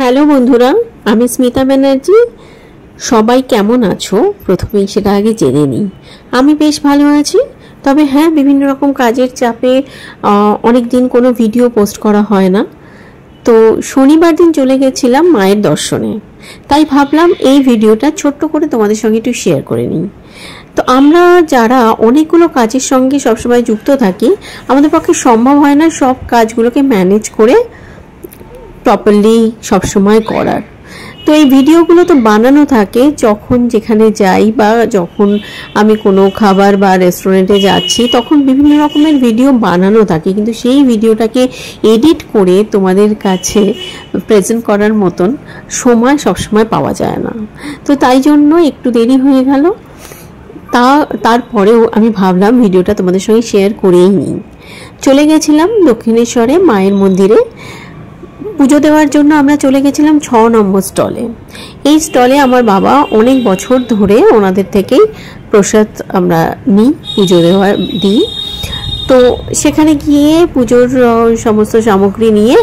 Hello বন্ধুরা, আমি স্মিতা ব্যানার্জি। সবাই কেমন আছো প্রথমেই সেটা আগে জেনে নিই। আমি বেশ ভালো আছি, তবে হ্যাঁ, বিভিন্ন রকম কাজের চাপে অনেক দিন কোনো ভিডিও পোস্ট করা হয় না। তো শনিবার দিন চলে গেছিলাম মায়ের দর্শনে, তাই ভাবলাম এই ভিডিওটা ছোট্ট করে তোমাদের সঙ্গে একটু শেয়ার করে নিই। তো আমরা যারা অনেকগুলো কাজের সঙ্গে সবসময় যুক্ত থাকি, আমাদের পক্ষে সম্ভব হয় না সব কাজগুলোকে ম্যানেজ করে প্রপারলি সবসময় করার। তো এই ভিডিওগুলো তো বানানো থাকে যখন যেখানে যাই, বা যখন আমি কোনো খাবার বা রেস্টুরেন্টে যাচ্ছি তখন বিভিন্ন রকমের ভিডিও বানানো থাকে, কিন্তু সেই ভিডিওটাকে এডিট করে তোমাদের কাছে প্রেজেন্ট করার মতন সময় সবসময় পাওয়া যায় না। তো তাই জন্য একটু দেরি হয়ে গেল। তারপরেও আমি ভাবলাম ভিডিওটা তোমাদের সঙ্গে শেয়ার করেই নিই। চলে গেছিলাম দক্ষিণেশ্বরে মায়ের মন্দিরে পুজো দেওয়ার জন্য। আমরা চলে গেছিলাম 6 নম্বর স্টলে। এই স্টলে আমার বাবা অনেক বছর ধরে ওনাদের থেকেই প্রসাদ আমরা নিই, পুজো দিই। তো সেখানে গিয়ে পুজোর সমস্ত সামগ্রী নিয়ে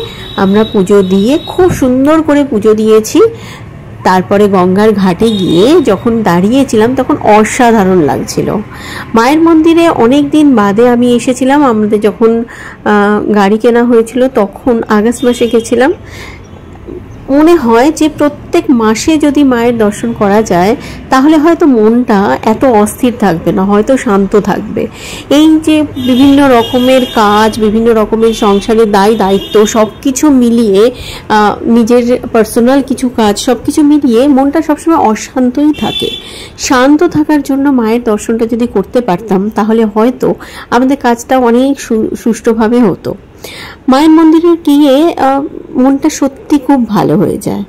আমরা পুজো দিয়ে খুব সুন্দর করে পুজো দিয়েছি। তারপরে গঙ্গার ঘাটে গিয়ে যখন দাঁড়িয়েছিলাম তখন অসাধারণ লাগছিল। মায়ের মন্দিরে অনেক দিন বাদে আমি এসেছিলাম। আমাদের যখন গাড়ি কেনা হয়েছিল তখন আগস্ট মাসে গেছিলাম। মনে হয় যে প্রত্যেক মাসে যদি মায়ের দর্শন করা যায় তাহলে হয়তো মনটা এত অস্থির থাকবে না, হয়তো শান্ত থাকবে। এই যে বিভিন্ন রকমের কাজ, বিভিন্ন রকমের সংসারের দায়িত্ব সব কিছু মিলিয়ে, নিজের পার্সোনাল কিছু কাজ সব কিছু মিলিয়ে মনটা সবসময় অশান্তই থাকে। শান্ত থাকার জন্য মায়ের দর্শনটা যদি করতে পারতাম তাহলে হয়তো আমাদের কাজটা অনেক সুষ্ঠুভাবে হতো। মায়ের মন্দিরে গিয়ে মনটা সত্যি খুব ভালো হয়ে যায়।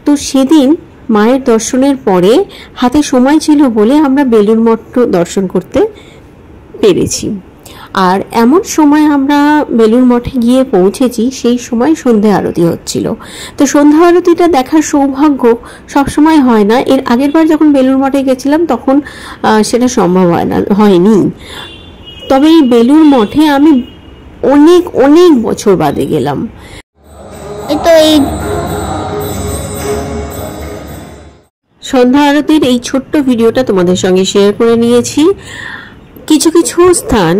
তো সেদিন মায়ের দর্শনের পরে হাতে সময় ছিল বলে আমরা বেলুড় মঠ দর্শন করতে পেরেছি। আর এমন সময় আমরা বেলুড় মঠে গিয়ে পৌঁছেছি, সেই সময় সন্ধ্যা আরতি হচ্ছিল। তো সন্ধ্যা আরতিটা দেখার সৌভাগ্য সবসময় হয় না। এর আগের বার যখন বেলুড় মঠে গেছিলাম তখন সেটা সম্ভব হয়নি। তবে এই বেলুড় মঠে আমি অনেক অনেক বছর বাদে গেলাম। এই সন্ধ্যা আরতির এই ছোট্ট ভিডিওটা তোমাদের সঙ্গে শেয়ার করে নিয়েছি। কিছু কিছু স্থান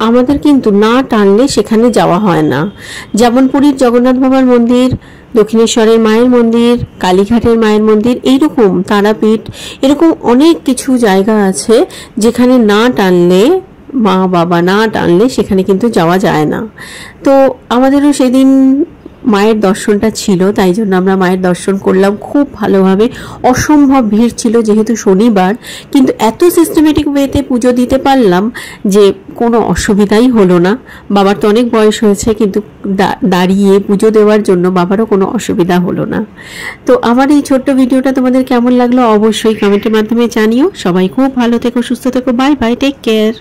আমাদের কিন্তু না টানলে সেখানে যাওয়া হয় না। যেমন পুরীর জগন্নাথ বাবার মন্দির, দক্ষিণেশ্বরের মায়ের মন্দির, কালীঘাটের মায়ের মন্দির, এইরকম তারাপীঠ, এরকম অনেক কিছু জায়গা আছে যেখানে না টানলে, মা বাবা না টানলে সেখানে কিন্তু যাওয়া যায় না। তো আমাদেরও সেদিন মায়ের দর্শনটা ছিল, তাই জন্য আমরা মায়ের দর্শন করলাম খুব ভালোভাবে। অসম্ভব ভিড় ছিল যেহেতু শনিবার, কিন্তু এত সিস্টেমেটিক ওয়েতে পুজো দিতে পারলাম যে কোনো অসুবিধাই হলো না। বাবার তো অনেক বয়স হয়েছে, কিন্তু দাঁড়িয়ে পুজো দেওয়ার জন্য বাবারও কোনো অসুবিধা হলো না। তো আমার এই ছোট্ট ভিডিওটা তোমাদের কেমন লাগলো অবশ্যই কমেন্টের মাধ্যমে জানিও। সবাই খুব ভালো থেকো, সুস্থ থেকো। Bye bye, take care.